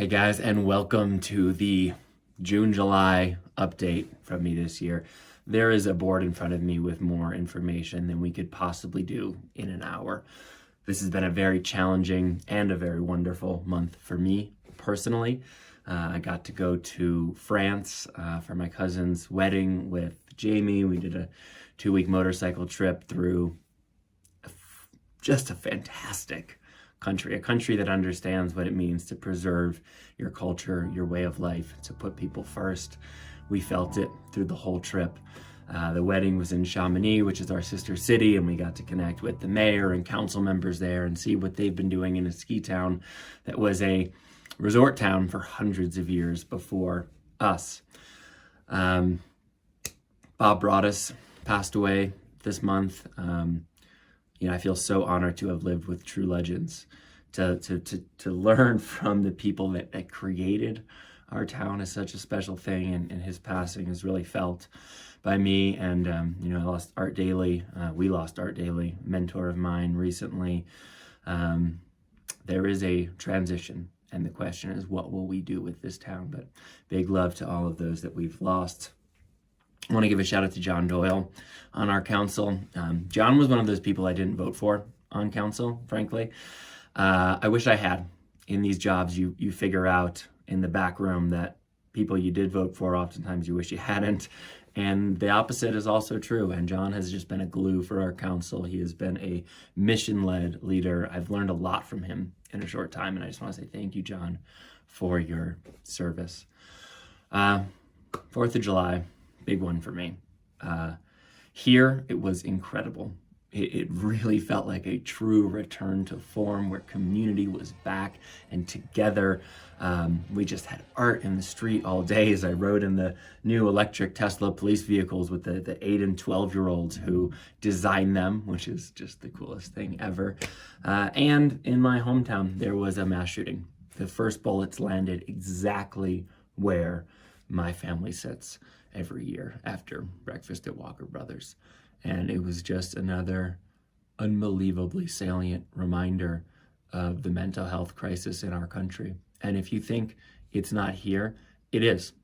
Hey guys, and welcome to the June-July update from me this year. There is a board in front of me with more information than we could possibly do in an hour. This has been a very challenging and a very wonderful month for me personally. I got to go to France for my cousin's wedding with Jamie. We did a 2-week motorcycle trip through just a fantastic country, a country that understands what it means to preserve your culture, your way of life, to put people first. We felt it through the whole trip. The wedding was in Chamonix, which is our sister city, and we got to connect with the mayor and council members there and see what they've been doing in a ski town that was a resort town for hundreds of years before us. Bob Braudis passed away this month. I feel so honored to have lived with true legends, to learn from the people that created our town is such a special thing, and his passing is really felt by me. And I lost Art Daily. We lost Art Daily, mentor of mine recently. There is a transition, and the question is, what will we do with this town? But big love to all of those that we've lost. I want to give a shout out to John Doyle on our council. John was one of those people I didn't vote for on council, frankly. I wish I had. In these jobs, you figure out in the back room that people you did vote for, oftentimes you wish you hadn't. And the opposite is also true. And John has just been a glue for our council. He has been a mission-led leader. I've learned a lot from him in a short time. And I just want to say thank you, John, for your service. 4th of July. Big one for me. Here, it was incredible. It really felt like a true return to form where community was back and together. We just had art in the street all day as I rode in the new electric Tesla police vehicles with the 8 and 12-year-olds who designed them, which is just the coolest thing ever. And in my hometown, there was a mass shooting. The first bullets landed exactly where my family sits every year after breakfast at Walker Brothers. And it was just another unbelievably salient reminder of the mental health crisis in our country. And if you think it's not here, it is.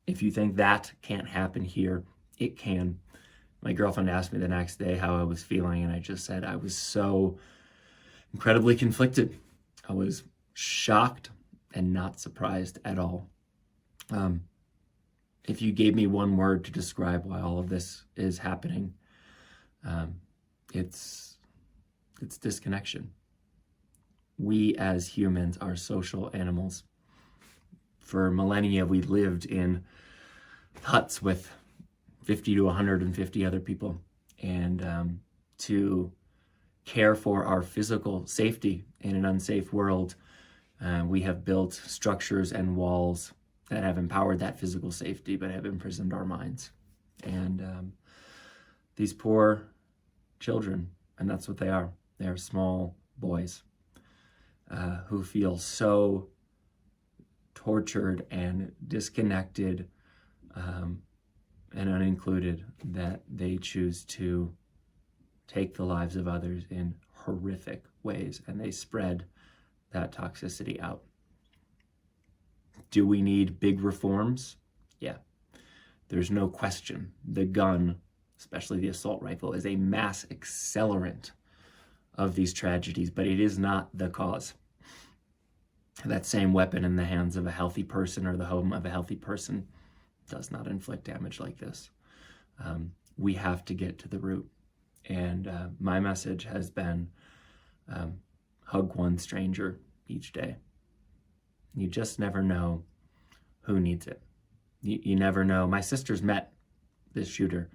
If you think that can't happen here, it can. My girlfriend asked me the next day how I was feeling, and I just said I was so incredibly conflicted. I was shocked and not surprised at all. If you gave me one word to describe why all of this is happening, it's disconnection. We as humans are social animals. For millennia, we lived in huts with 50 to 150 other people. And to care for our physical safety in an unsafe world, we have built structures and walls that have empowered that physical safety, but have imprisoned our minds. And these poor children, and that's what they are. They're small boys who feel so tortured and disconnected and unincluded that they choose to take the lives of others in horrific ways, and they spread that toxicity out. Do we need big reforms? Yeah. There's no question. The gun, especially the assault rifle, is a mass accelerant of these tragedies, but it is not the cause. That same weapon in the hands of a healthy person or the home of a healthy person does not inflict damage like this. We have to get to the root. And my message has been hug one stranger each day. You just never know who needs it. You never know. My sisters met this shooter.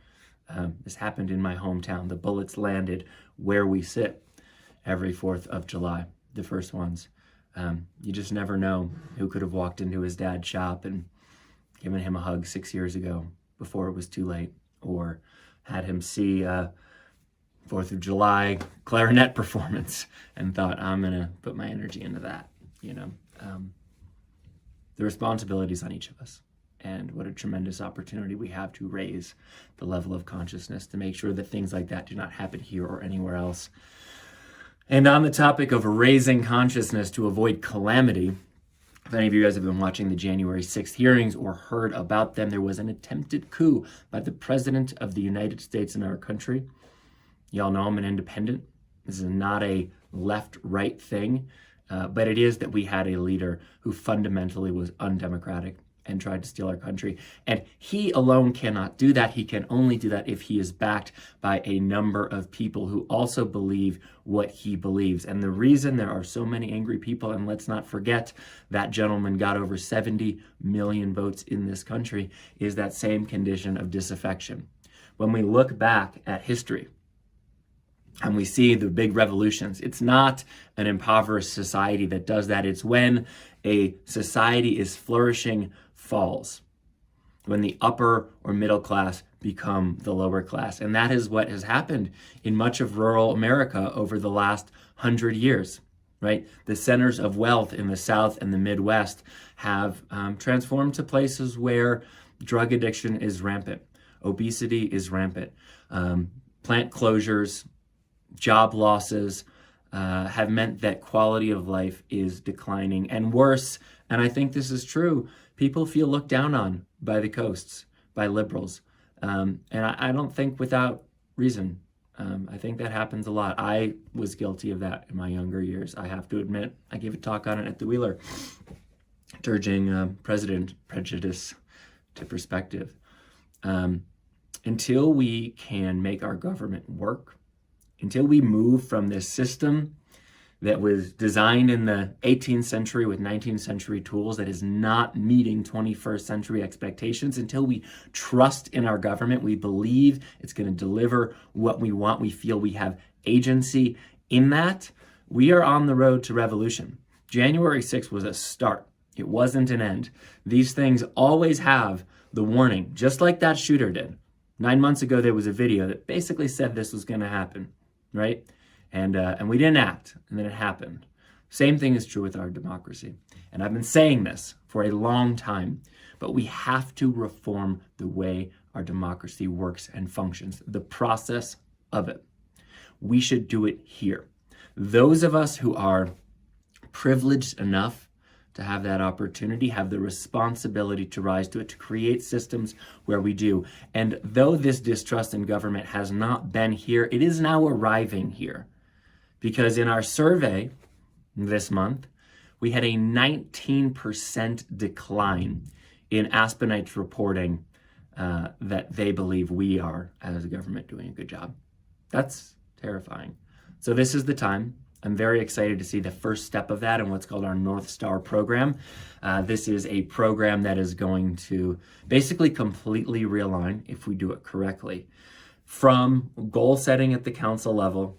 This happened in my hometown. The bullets landed where we sit every 4th of July, the first ones. You just never know who could have walked into his dad's shop and given him a hug 6 years ago before it was too late, or had him see a 4th of July clarinet performance and thought, I'm going to put my energy into that, The responsibility is on each of us, and what a tremendous opportunity we have to raise the level of consciousness to make sure that things like that do not happen here or anywhere else. And on the topic of raising consciousness to avoid calamity, If any of you guys have been watching the January 6th hearings or heard about them, there was an attempted coup by the President of the United States in our country. Y'all know I'm an independent. This is not a left-right thing, but it is that we had a leader who fundamentally was undemocratic and tried to steal our country. And he alone cannot do that. He can only do that if he is backed by a number of people who also believe what he believes. And the reason there are so many angry people, and let's not forget that gentleman got over 70 million votes in this country, is that same condition of disaffection. When we look back at history, and we see the big revolutions, it's not an impoverished society that does that. It's when a society is flourishing falls, when the upper or middle class become the lower class. And that is what has happened in much of rural America over the last 100 years, right? The centers of wealth in the South and the Midwest have transformed to places where drug addiction is rampant, obesity is rampant, plant closures, job losses have meant that quality of life is declining. And worse, and I think this is true, people feel looked down on by the coasts, by liberals. And I don't think without reason. I think that happens a lot. I was guilty of that in my younger years. I have to admit, I gave a talk on it at the Wheeler, urging president prejudice to perspective. Until we can make our government work, until we move from this system that was designed in the 18th century with 19th century tools that is not meeting 21st century expectations, until we trust in our government, we believe it's going to deliver what we want, we feel we have agency in that, we are on the road to revolution. January 6th was a start. It wasn't an end. These things always have the warning, just like that shooter did. 9 months ago, there was a video that basically said this was going to happen, right? And we didn't act, and then it happened. Same thing is true with our democracy. And I've been saying this for a long time, but we have to reform the way our democracy works and functions, the process of it. We should do it here. Those of us who are privileged enough to have that opportunity have the responsibility to rise to it, to create systems where we do. And though this distrust in government has not been here, it is now arriving here. Because in our survey this month, we had a 19% decline in Aspenites reporting that they believe we are, as a government, doing a good job. That's terrifying. So this is the time. I'm very excited to see the first step of that in what's called our North Star program. This is a program that is going to basically completely realign, if we do it correctly, from goal setting at the council level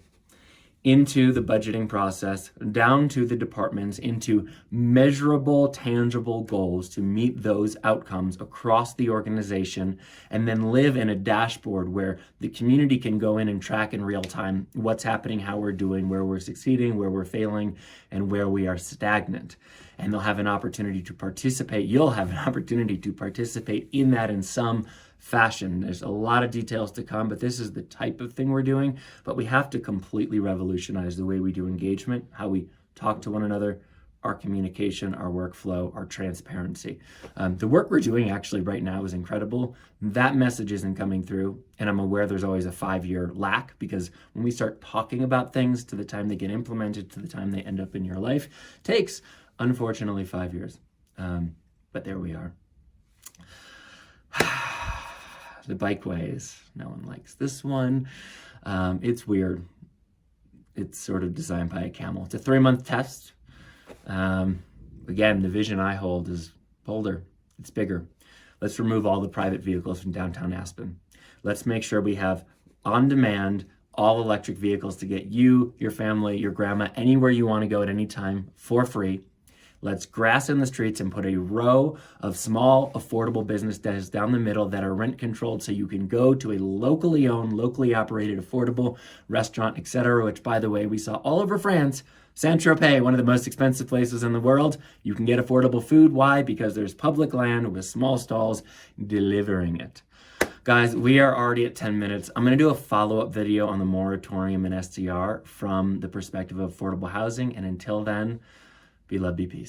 into the budgeting process, down to the departments, into measurable, tangible goals to meet those outcomes across the organization, and then live in a dashboard where the community can go in and track in real time what's happening, how we're doing, where we're succeeding, where we're failing, and where we are stagnant. And they'll have an opportunity to participate. You'll have an opportunity to participate in that in some fashion. There's a lot of details to come, but this is the type of thing we're doing. But we have to completely revolutionize the way we do engagement, how we talk to one another, our communication, our workflow, our transparency. The work we're doing actually right now is incredible. That message isn't coming through, and I'm aware there's always a 5-year lack, because when we start talking about things to the time they get implemented, to the time they end up in your life, takes, unfortunately, 5 years. But there we are. The Bikeways. No one likes this one. It's weird. It's sort of designed by a camel. It's a 3-month test. Again, the vision I hold is bolder. It's bigger. Let's remove all the private vehicles from downtown Aspen. Let's make sure we have on-demand, all-electric vehicles to get you, your family, your grandma, anywhere you want to go at any time for free. Let's grass in the streets and put a row of small, affordable businesses down the middle that are rent controlled, so you can go to a locally owned, locally operated, affordable restaurant, etc., which, by the way, we saw all over France. Saint-Tropez, one of the most expensive places in the world. You can get affordable food. Why? Because there's public land with small stalls delivering it. Guys, we are already at 10 minutes. I'm going to do a follow-up video on the moratorium and STR from the perspective of affordable housing. And until then, be love, be peace.